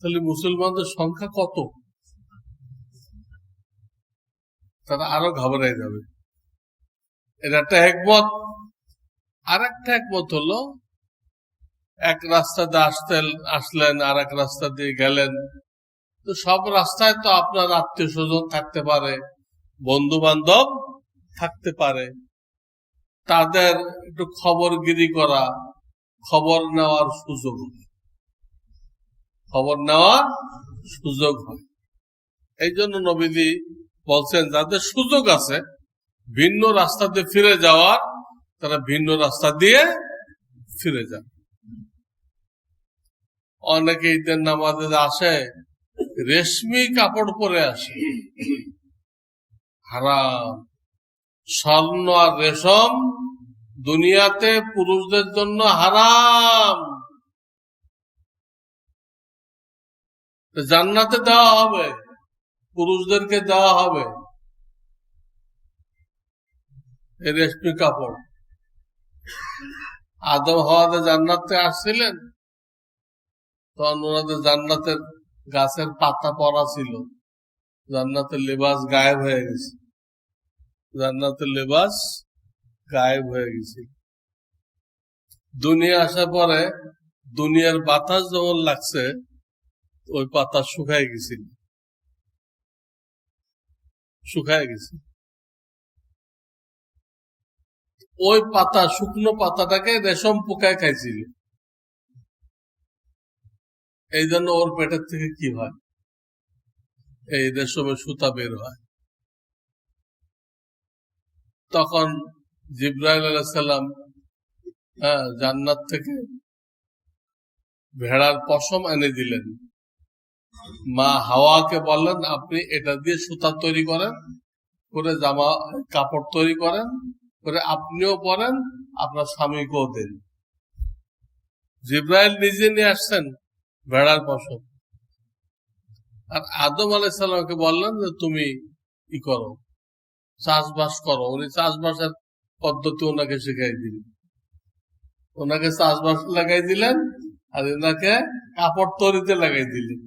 তাহলে মুসলমানদের সংখ্যা কত? তারা আরো ঘাবড়াই যাবে। এটা একটা একমত। আর একটা একমত হলো, এক রাস্তা দিয়ে আসলেন, আর এক রাস্তা দিয়ে গেলেন, তো সব রাস্তায় তো আপনার আত্মীয় স্বজন থাকতে পারে, বন্ধু বান্ধব থাকতে পারে। তাদের একটু খবরগিরি করা, খবর নেওয়ার সুযোগ হয়। এই জন্য নবীজি বলছেন যাদের সুযোগ আছে ভিন্ন রাস্তা দিয়ে ফিরে যাওয়ার, তারা ভিন্ন রাস্তা দিয়ে ফিরে যান। অনেকে ঈদের নামাজে আসে রেশমি কাপড় পরে আসে, হারাম। স্বর্ণ আর রেশম দুনিয়াতে পুরুষদের জন্য হারাম, জান্নাতে দেওয়া হবে, পুরুষদেরকে দেওয়া হবে এই রেশমি কাপড়। আদম হাওয়া জান্নাতে আসছিলেন, তখন ওনাদের জান্নাতের গাছের পাতা পরা ছিল, জান্নাতের লেবাস গায়েব হয়ে গেছে, জান্নাতের লেবাস গায়েব হয়ে গেছে। দুনিয়া আসার পরে দুনিয়ার বাতাস যেমন লাগছে, ওই পাতা শুকায় গেছিল, শুকায় গেছে। ওই পাতা, শুকনো পাতাটাকে রেশম পোকায় খাইছিল। এই জন্য ওর পেটের থেকে কি হয়, এই রেশমের সুতা বের হয়। তখন জিব্রাইল আলাইহিস সালাম জান্নাত থেকে ভেড়ার পশম এনে দিলেন। মা হাওয়াকে বললেন, আপনি এটা দিয়ে সুতা তৈরি করেন, করে জামা কাপড় তৈরি করেন, করে আপনিও পরেন, আপনার স্বামীকেও দেন। জিব্রাইল নিজে নিয়ে আসছেন ভেড়ার পশম। আর আদম আলাইহিস সালামকে বললেন যে তুমি কি করো, চাষবাস করো। উনি চাষবাসের পদ্ধতি ওনাকে শিখাই দিলেন, ওনাকে চাষবাস লাগাই দিলেন, আর এনাকে কাপড় তৈরিতে লাগাই দিলেন।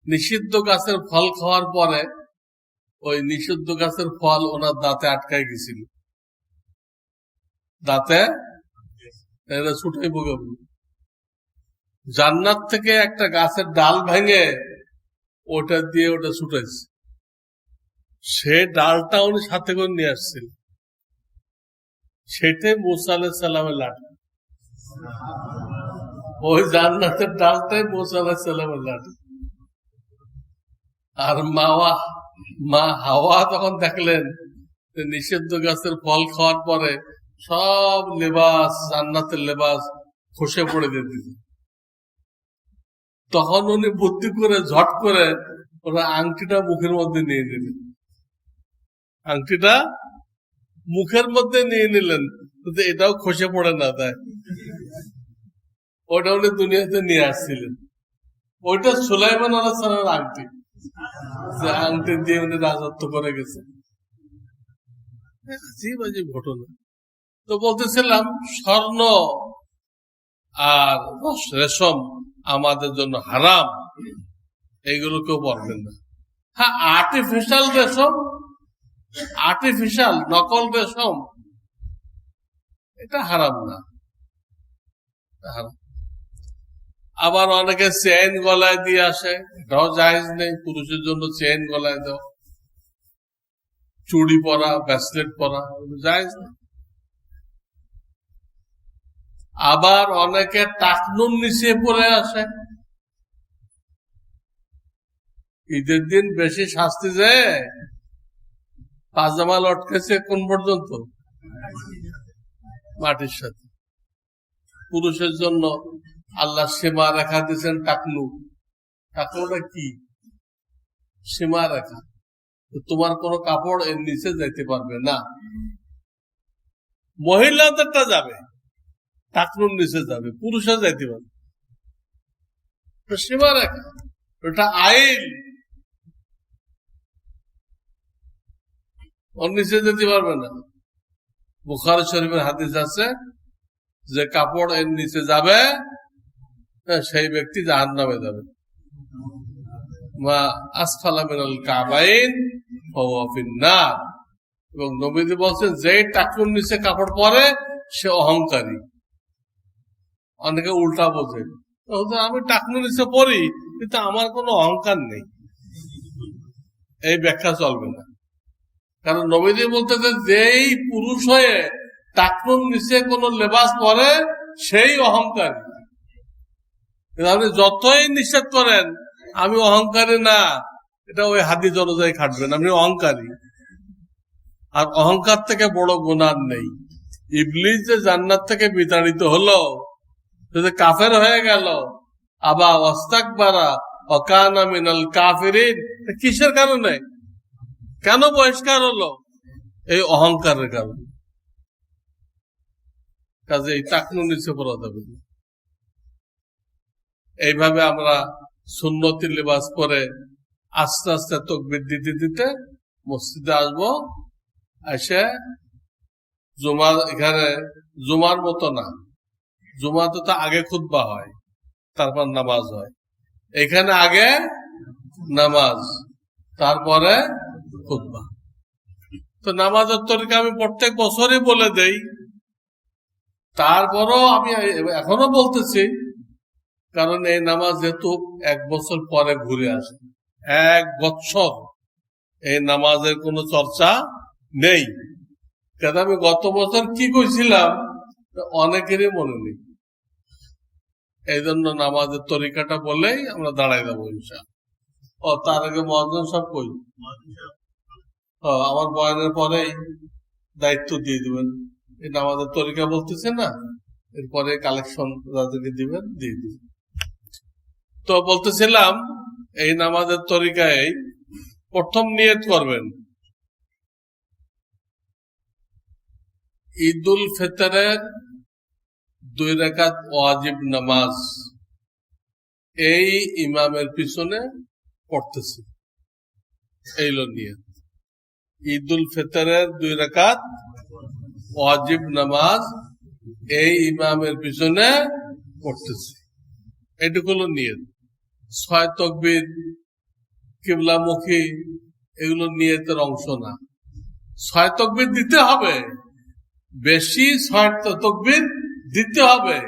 নিষিদ্ধ গাছের ফল খাওয়ার পরে ওই নিষিদ্ধ গাছের ফল ওনার দাঁতে আটকাই গেছিল, দাঁতে ছুটাই বগে। জান্নাত থেকে একটা গাছের ডাল ভেঙে ওটা দিয়ে ওটা ছুটাইছে, সে ডালটা উনি সাথে করে নিয়ে আসছিল, সেটাই মুসা আলাইহিস সালামের লাঠি। ওই জান্নাতের ডালটাই মুসা আলাইহিস সালামের লাঠি। আর মা হাওয়া তখন দেখলেন নিষিদ্ধ গাছের ফল খাওয়ার পরে সব লেবাস, জান্নাতের লেবাস খসে পড়ে যেত। তখন উনি বুদ্ধি করে ঝট করে ওরা আংটিটা মুখের মধ্যে নিয়ে নিলেন, আংটিটা মুখের মধ্যে নিয়ে নিলেন, এটাও খসে পড়ে না। তাই ওটা উনি দুনিয়াতে নিয়ে আসছিলেন। ওইটা সুলাইমান আলাইহিস সালামের আংটি, যে আংটি দিয়ে উনি রাজত্ব করে গেছেন। আজীব আজীব ঘটনা। তো বলতেছিলাম, স্বর্ণ আর রেশম আমাদের জন্য হারাম, এইগুলো কেউ পড়বেন না। হ্যাঁ, আর্টিফিশিয়াল রেশম, আর্টিফিশিয়াল নকল রেশম, এটা হারাম না, হারাম। আবার অনেকে চেইন গলায় দিয়ে আসে, এটাও জায়েজ নেই। পুরুষের জন্য চেইন গলায় দেওয়া, চুড়ি পরা, ব্রেসলেট পরা, জায়েজ নেই। আবার অনেকে টাকনুর নিচে পরে আসে। ঈদের দিন বেশি শাস্তি যায়, পাজামা লটকেছে কোন পর্যন্ত, মাটির সাথে। পুরুষের জন্য আল্লাহ সীমা রেখা দিয়েছেন টাকনু। টাকনুটা কি? সীমা রেখা। তোমার কোন কাপড় এর নিচে যাইতে পারবে না। মহিলাদেরটা যাবে, টাকনুর নিচে যাবে, পুরুষরা যাইতে পারবে। সীমা রেখা, ওটা আইন, ওর নিচে যেতে পারবে না। বুখারী শরীফের হাদিস আছে, যে কাপড় এর নিচে যাবে সেই ব্যক্তি জাহান্নামে যাবে। মা আসফালা মিনাল কাবাইন ফাহুয়া ফিন্নার। এবং নবীজি বলছেন, যে টাকনুর নিচে কাপড় পরে সে অহংকারী। অনেকে উল্টা বোঝে, আমি টাকনুর নিচে পরি কিন্তু আমার কোনো অহংকার নেই, এই ব্যাখ্যা চলবে না। কারণ নবীজি বলতেছে, যেই পুরুষ হয়ে টাকনুর নিচে কোন লেবাস পরে সেই অহংকারী। আপনি যতই নিষেধ করেন আমি অহংকারী না, এটা ওই হাদিস অনুযায়ী খাটবেন, আপনি অহংকারী। আর অহংকার থেকে বড় গুনাহ নেই। ইবলিস যে জান্নাত থেকে বিতাড়িত হলো, কাফের হয়ে গেল, আবা ওয়াস্তাকবারা ওয়া কানা মিনাল কাফিরিন, কিসের কারণে, কেন বহিষ্কার হলো? এই অহংকারের কারণে। কাজে এই টাকনুর নিচে পড়া যাবে না। এইভাবে আমরা সুন্নতি লিবাস পরে আস্তে আস্তে তাকবীর দিতে দিতে মসজিদে আসবো। এসে জুমা, এখানে জুমার মতো না, জুমাতে তো আগে খুতবা হয়, তারপর নামাজ হয়। এখানে আগে নামাজ, তারপরে খুতবা। তো নামাজের তরিকা আমি প্রত্যেক বছরই বলে দেই, তারপরও আমি এখনো বলতেছি, কারণ এই নামাজ যেহেতু 1 বছর পরে ঘুরে আসে, 1 বছর এই নামাজের কোনো চর্চা নেই। কেন আমি গত বছর কি কইছিলাম অনেকেরই মনে নেই। এই জন্য নামাজের তরিকাটা বলেই আমরা দাঁড়াই যাবো ইনশাআল্লাহ। ও তার আগে মুয়াজ্জিন সাহেব কই? আমার বয়ানের পরেই দায়িত্ব দিয়ে দিবেন। এই নামাজের তরিকা বলতেছে না, এরপরে কালেকশন যাদেরকে দিবেন দিয়ে দিবেন। তো বলতেছিলাম এই নামাজের তরিকায় প্রথম নিয়ত করবেন ঈদুল ফিতরের 2 রাকাত ওয়াজিব নামাজ এই ইমামের পিছনে পড়তেছি, এইলো নিয়ত। ঈদুল ফিতরের 2 রাকাত ওয়াজিব নামাজ এই ইমামের পিছনে পড়তেছি, এটুকু হলো নিয়ত। 6 তাকবীর, কিবলামুখী, এগুলো নিয়তের অংশ না। 6 তাকবীর দিতে হবে, বেশি 6 তাকবীর দিতে হবে,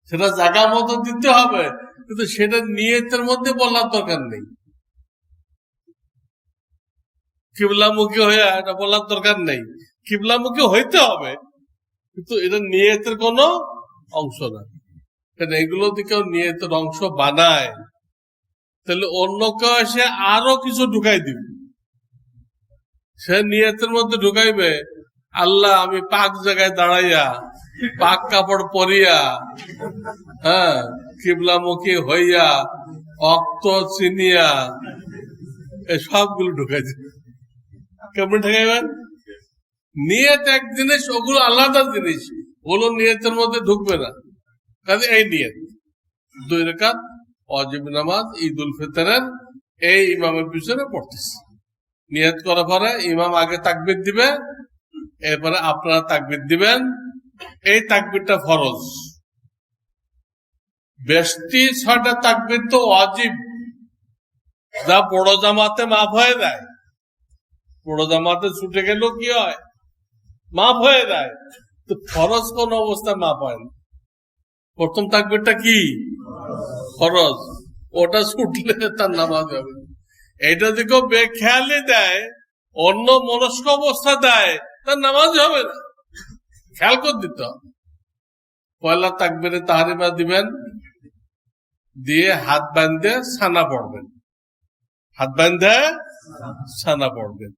সেটা জায়গা মতো দিতে হবে, কিন্তু সেটা নিয়তের মধ্যে বলার দরকার নেই। কিবলামুখী হয়ে এটা বলার দরকার নেই, কিবলামুখী হইতে হবে, কিন্তু এটা নিয়তের কোনো অংশ না। কারণ এগুলো দিকেও নিয়তের অংশ বানায়, তাহলে অন্য কেউ এসে আরো কিছু ঢুকাই দিবে। সে নিয়তের মধ্যে ঢুকাইবে, আল্লাহ আমি পাক জায়গায় দাঁড়াইয়া পাক কাপড় পরিয়া, হ্যাঁ, কিবলামুখী হইয়া, অক্ত চিনিয়া, এই সবগুলো ঢুকাই দিবে। কেমন ঠেকাইবেন? নিয়ত এক জিনিস, ওগুলো আলাদা জিনিস, ওগুলো নিয়তের মধ্যে ঢুকবে না। কাজে এই নিয়ত 2 রাকাত ওয়াজিব নামাজ ঈদুল ফিতরের এই ইমামের পিছনে পড়তেছে। নিয়ত করার পরে ইমাম আগে তাকবীর দিবে, এরপরে আপনারা তাকবীর দিবেন। এই তাকবীরটা ফরজ। বেশি 6টা তাকবীর তো ওয়াজিব, যা বড় জামাতে মাফ হয়ে যায়। বড় জামাতে ছুটে গেল কি হয়, মাফ হয়ে যায়। তো ফরজ কোন অবস্থায় মাফ হয় না। প্রথম তাকবীরটা কি ফরজ, ওটা ছুটলে তার নামাজ হবে। এটা দিকেও বেখেয়ালি দেয়, অন্য মনস্ক অবস্থা দেয়, তার নামাজ হবে না। খেয়াল করে দিতে হবে। পয়লা তাকবীরে তাহরিমা দিবেন, দিয়ে হাত বাঁধে সানা পড়বেন, হাত বাঁধে সানা পড়বেন।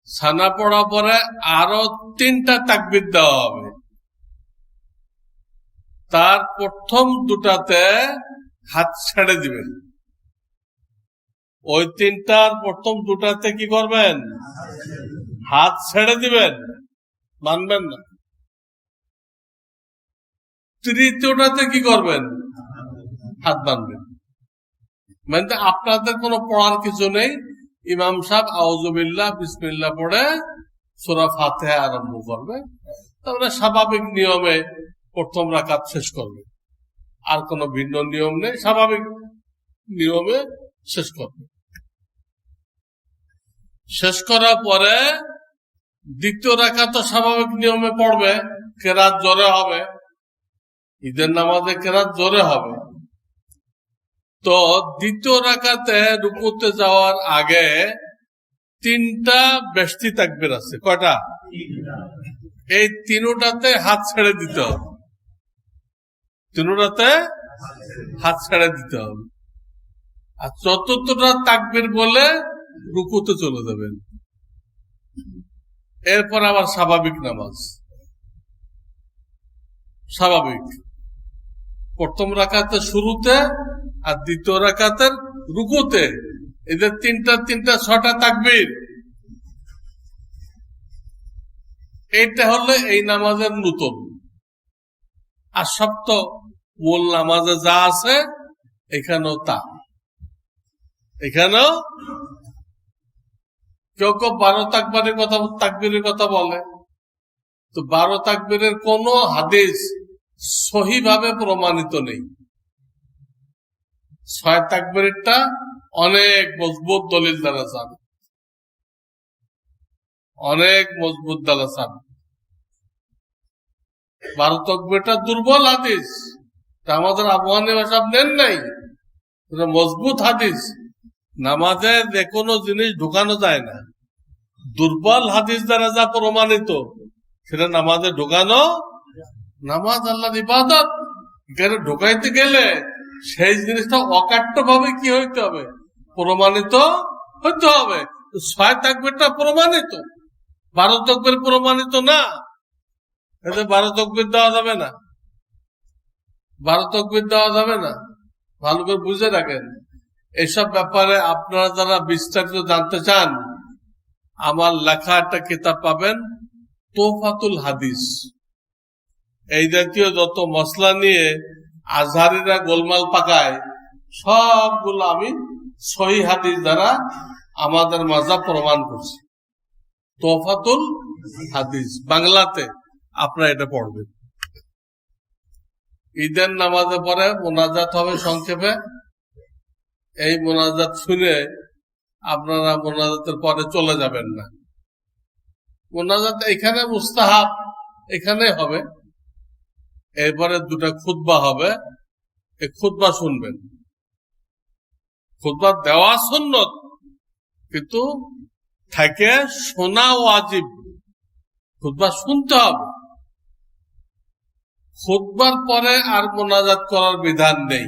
সানা পড়ার পরে আরো 3টা তাকবীর দেওয়া হবে। তার প্রথম 2টাতে হাত ছেড়ে দিবেন, ওই 3টার প্রথম 2টাতে কি করবেন, হাত ছেড়ে দিবেন, মানবেন না। তৃতীয়টাতে কি করবেন, হাত বাঁধবেন। মানে আপনাদের কোনো পড়ার কিছু নেই। ইমাম সাহেব আউযুবিল্লাহ বিসমিল্লাহ পড়ে সূরা ফাতিহা আরম্ভ করবে, তারপরে স্বাভাবিক নিয়মে প্রথম রাকাত শেষ করবে। আর কোনো ভিন্ন নিয়ম নেই, স্বাভাবিক নিয়মে শেষ করবে। শেষ করার পরে দ্বিতীয় রাকাত স্বাভাবিক নিয়মে পড়বে, কেরাত জোরে হবে, ঈদের নামাজে কেরাত জোরে হবে। তো দ্বিতীয় রাকাতে রুকুতে যাওয়ার আগে 3টা বেশি তাকবীর আছে। কয়টা? এই 3টাতে হাত ছেড়ে দিতে হবে, 3টাতে হাত ছেড়ে দিতে হবে। আর 4টা তাকবীর বলে রুকুতে চলে যাবেন। এরপর আবার স্বাভাবিক নামাজ, স্বাভাবিক প্রথম রাকাতের শুরুতে আর দ্বিতীয় রাকাতের রুকুতে, এদের 3টা 6টা তাকবীর। এইটা হলো এই নামাজের নতুন। আর সব তো মূল নামাজে যা আছে এখানেও তা। এখানেও কেউ কেউ 12 তাকবীরের কথা বলে, তো 12 তাকবীরের কোন হাদিস সহিভাবে প্রমাণিত নেই। 6 তাকবীরটা অনেক মজবুত দলিল দ্বারা সাবিত, অনেক মজবুত দ্বারা সাবিত। 12 তাকবীরটা দুর্বল হাদিস, আমাদের আবু হানিফা সাহেব নেন নাই, মজবুত হাদিস। নামাজে যে কোনো জিনিস ঢুকানো যায় না, দুর্বল হাদিস দ্বারা যা প্রমাণিত সেটা নামাজে ঢুকানো। নামাজ আল্লাহর ইবাদত, এখানে ঢুকাইতে গেলে সেই জিনিসটা অকাট্য ভাবে কি হইতে হবে, প্রমাণিত হইতে হবে। 6 তাকবীরটা প্রমাণিত, 12 তাকবীর প্রমাণিত না। এতে 12 তাকবীর দেওয়া যাবে না, 12 তাকবীর দেওয়া যাবে না। ভালো করে বুঝে রাখেন। এইসব ব্যাপারে আপনারা যারা বিস্তারিত জানতে চান, আমার লেখা একটা কিতাব পাবেন, তোফাতুল হাদিস। এই জাতীয় যত মসলা নিয়ে আজহারিরা গোলমাল পাকায়, সবগুলো আমি সহিহ হাদিস দ্বারা আমাদের মাযহাব প্রমাণ করছি। তোফাতুল হাদিস বাংলাতে আপনারা এটা পড়বেন। ঈদের নামাজে পরে মোনাজাত হবে সংক্ষেপে। এই মোনাজাত শুনে আপনারা মোনাজাতের পরে চলে যাবেন না। মোনাজাত এখানে মুস্তাহাব, এখানে হবে। এরপরে 2টা খুতবা হবে, এই খুতবা শুনবেন। খুতবা দেওয়া সুন্নত, কিন্তু থাকে শোনা ওয়াজিব। খুতবা শুনতে হবে। খুতবার পরে আর মোনাজাত করার বিধান নেই।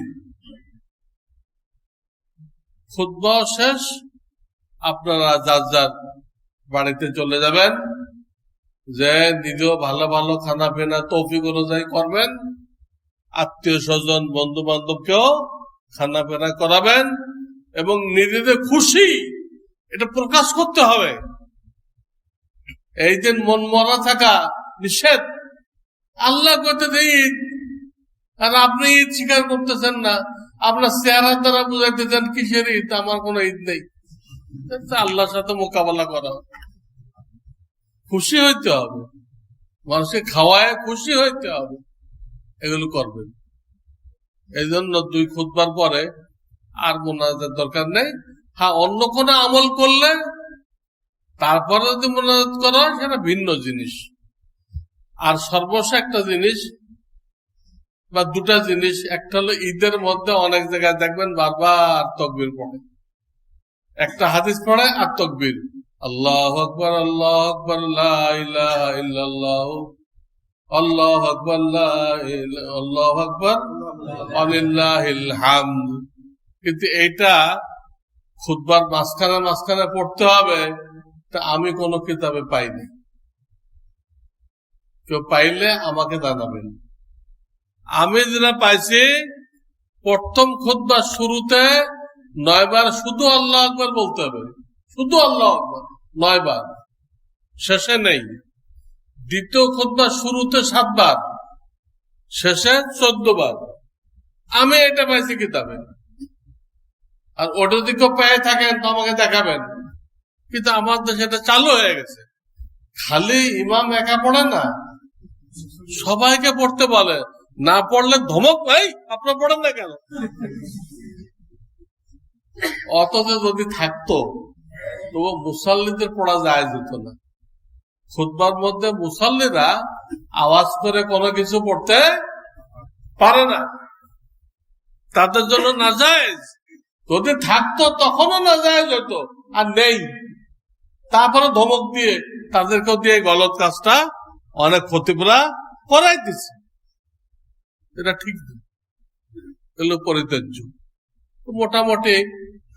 খুতবা শেষ, আপনারা যার যার বাড়িতে চলে যাবেন, যে নিজেও ভালো ভালো খানা পিনা তৌফিক অনুযায়ী করবেন, আত্মীয় স্বজন বন্ধু বান্ধবকেও খানা পিনা করাবেন, এবং নিজেদের খুশি এটা প্রকাশ করতে হবে। এই দিন মন মরা থাকা নিষেধ। আল্লাহ করতে ঈদ, আর আপনি ঈদ স্বীকার করতেছেন না, আপনার চেহারা দ্বারা বুঝাইতেছেন কিসের ঈদ, আমার কোন ঈদ নেই। আল্লাহর সাথে মোকাবেলা করা, খুশি হইতে হবে, মানুষকে খাওয়ায় খুশি হইতে হবে, এগুলো করবেন। এই জন্য 2 খুতবার পরে আর মোনাজাতের দরকার নেই। হ্যাঁ, অন্য কোনো আমল করলে তারপরে যদি মোনাজাত করা হয় সেটা ভিন্ন জিনিস। আর সর্বশেষ একটা জিনিস বা 2টা জিনিস, একটা হলো ঈদের মধ্যে অনেক জায়গায় দেখবেন বারবার তাকবীর পড়ে, একটা হাদিস পড়ে আর তাকবীর, আল্লাহু আকবার আল্লাহু আকবার লা ইলাহা ইল্লাল্লাহ আল্লাহু আকবার লা ইলাহা আল্লাহু আকবার ওয়ালিল্লাহিল হামদ। কিন্তু এটা খুতবার মাঝখানে মাঝখানে পড়তে হবে, তা আমি কোন কিতাবে পাইনি। কেউ পাইলে আমাকে জানাবেন। আমি যেটা পাইছি, প্রথম খুতবার শুরুতে 9 বার শুধু আল্লাহু আকবার বলতে হবে, শুধু আল্লাহু আকবার 9 বার, শেষে নেই। দ্বিতীয় খুতবার শুরুতে 7 বার, শেষে 14 বার। আমি এটা পাইছি কিতাবে। আর ওটা যদি কেউ পেয়ে থাকেন তো আমাকে দেখাবেন। কিন্তু আমার দেশে এটা চালু হয়ে গেছে, খালি ইমাম একা পড়ে না, সবাইকে পড়তে বলে। না পড়লে ধমক, ভাই আপনার পড়েন না কেন? অথচ যদি থাকতো তবু মুসাল্লিদের পড়া যায় যেত না। খুতবার মধ্যে মুসাল্লিরা আওয়াজ করে কোনো কিছু পড়তে পারে না, তাদের জন্য নাজায়েজ। যদি থাকতো তখনও নাজায়েজ হতো, আর নেই। তারপরে ধমক দিয়ে তাদেরকেও দিয়ে গলত কাজটা অনেক ক্ষতিপুরা করাই দিচ্ছে। এটা ঠিক এগুলো পরিত্যাজ্য। মোটামুটি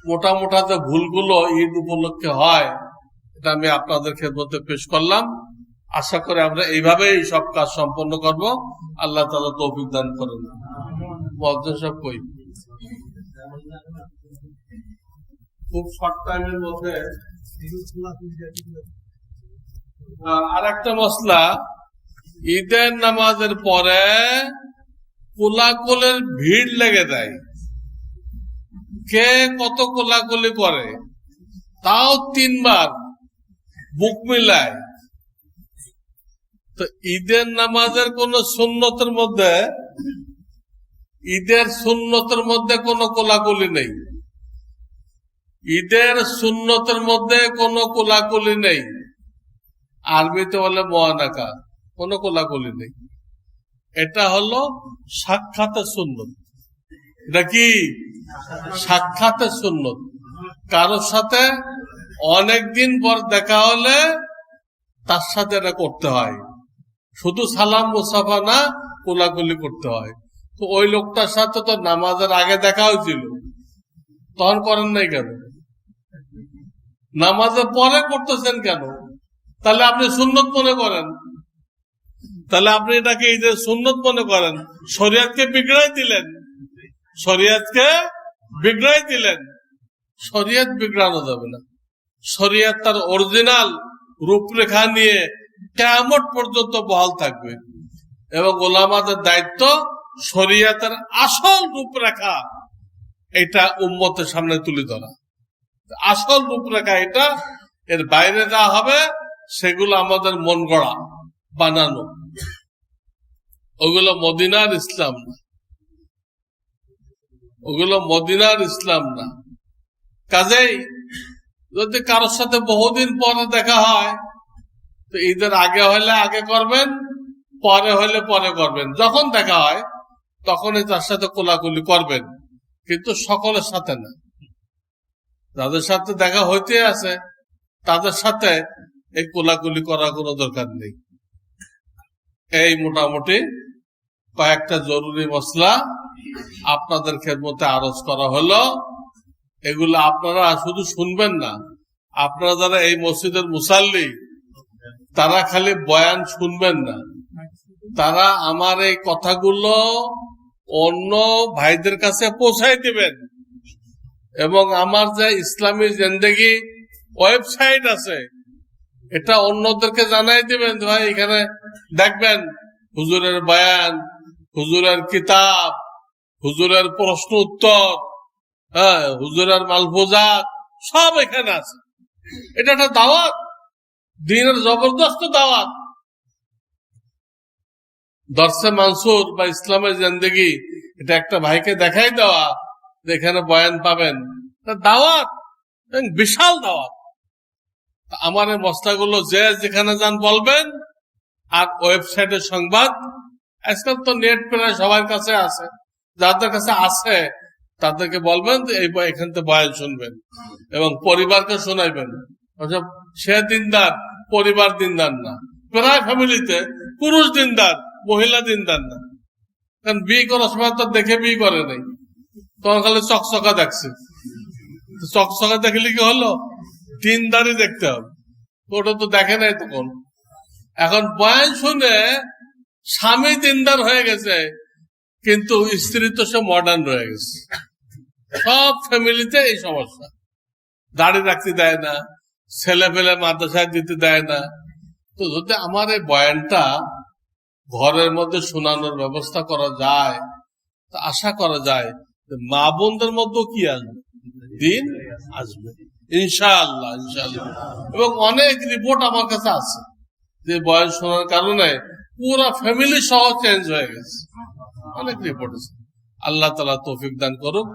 মোটা মোটা যে ভুলগুলো ঈদ উপলক্ষে হয়, এটা আমি আপনাদের খেদমতে পেশ করলাম। আশা করি আমরা এইভাবেই সব কাজ সম্পন্ন করব। আল্লাহ তাআলা তৌফিক দান করেন। মুয়াজ্জিন সাহেব কই, খুব শর্ট টাইমের মধ্যে আর একটা মসলা, ঈদের নামাজের পরে কোলাকুলের ভিড় লেগে যায়। কে কত কোলাকুলি করে, তাও 3 বার বুক মিলায়। তো ঈদের নামাজের কোন সুন্নতের মধ্যে ঈদের সুন্নতের মধ্যে কোনো কোলাকুলি নেই, ঈদের সুন্নতের মধ্যে কোনো কোলাকুলি নেই। আরবিতে বলে মোয়ানাকা, কোনো কোলাকুলি নেই। এটা হলো সাক্ষাতের সুন্নত। এটা কি সাক্ষাতের সুন্নত? কারোর সাথে অনেকদিন পর দেখা হলে তার সাথে এটা করতে হয়, শুধু সালাম মুসাফা না, কোলাকুলি করতে হয়। তো ওই লোকটার সাথে তো নামাজের আগে দেখা হয়েছিল, তখন করেন নাই কেন? নামাজের পরে করতেছেন কেন? তাহলে আপনি সুন্নত মনে করেন, তাহলে আপনি এটাকে ঈদের সুন্নত মনে করেন। শরিয়তকে বিগড়াই দিলেন, শরিয়তকে বিগড়াই দিলেন। শরিয়ত বিগড়ানো যাবে না। শরিয়ত তার অরিজিনাল রূপরেখা নিয়ে কিয়ামত পর্যন্ত বহাল থাকবে, এবং ওলামাদের দায়িত্ব শরিয়তের আসল রূপরেখা এটা উম্মতের সামনে তুলে ধরা। আসল রূপরেখা এটা, এর বাইরে যা হবে সেগুলো আমাদের মন গড়া বানানো, ওগুলো মদিনার ইসলাম না, ওগুলো মদিনার ইসলাম না। কাজেই যদি কারোর সাথে বহুদিন পরে দেখা হয়, তো ঈদের আগে হলে আগে করবেন, পরে হলে পরে করবেন। যখন দেখা হয় তখনই তার সাথে কোলাকুলি করবেন, কিন্তু সকলের সাথে না। যাদের সাথে দেখা হইতে আছে তাদের সাথে এই কোলাকুলি করার কোনো দরকার নেই। এই মোটামুটি কয়েকটা জরুরি মসলা আপনাদের খেদমতে আরজ করা হলো। এগুলো আপনারা শুধু শুনবেন না, আপনারা যারা এই মসজিদের মুসাল্লি, তারা খালি বয়ান শুনবেন না, তারা আমার এই কথাগুলো অন্য ভাইদের কাছে পৌঁছাই দিবেন। এবং আমার যে ইসলামী জিন্দেগি ওয়েবসাইট আছে, এটা অন্যদেরকে জানাই দিবেন, ভাই এখানে দেখবেন হুজুরের বয়ান, হুজুরের কিতাব, হুজুরের প্রশ্ন উত্তর, হ্যাঁ, হুজুরের মালফুজাত সব এখানে আছে। এটা একটা দাওয়াত, দ্বীনের জবরদস্ত দাওয়াত। দর্শে মানসুর বা ইসলামের জিন্দেগি, এটা একটা ভাইকে দেখাই দেওয়া যে এখানে বয়ান পাবেন, দাওয়াত, বিশাল দাওয়াত। আমার এই মশলাগুলো যে যেখানে যান বলবেন। আর ওয়েবসাইটের সংবাদ, আজকাল তো নেট প্রায় সবার কাছে আছে, যাদের কাছে আছে তাদেরকে বলবেন যে এখান থেকে বয়ান শুনবেন এবং পরিবারকে শোনাইবেন। সে দিনদার, পরিবার দিনদার না। প্রায় ফ্যামিলিতে পুরুষ দিনদার, মহিলা দিনদার না। কারণ বিয়ে করার সময় তো দেখে বিয়ে করে নাই, তখন খালি চকচকা দেখছে। চকচকা দেখলে কি হলো? দিনদারি দেখতে হবে, ওটা তো দেখে নাই তখন। এখন বয়ান শুনে স্বামী দিনদার হয়ে গেছে, কিন্তু স্ত্রী তো সে মডার্ন রয়ে গেছে। সব ফ্যামিলিতে এই সমস্যা। দাড়ি রাখতে দেয় না, ছেলে পেলে মাদ্রাসায় দিতে দেয় না। তো যদি আমার এই বয়ানটা ঘরের মধ্যে শোনানোর ব্যবস্থা করা যায়, তা আশা করা যায় মা বোনদের মধ্যে কি আসবে, দিন আসবে ইনশাআল্লাহ, ইনশাআল্লাহ। এবং অনেক রিপোর্ট আমার কাছে আছে যে বয়ান শোনার কারণে পুরো ফ্যামিলি সহ চেঞ্জ হয়ে গেছে, অনেক রিপোর্ট আছে। আল্লাহ তাআলা তৌফিক দান করুক।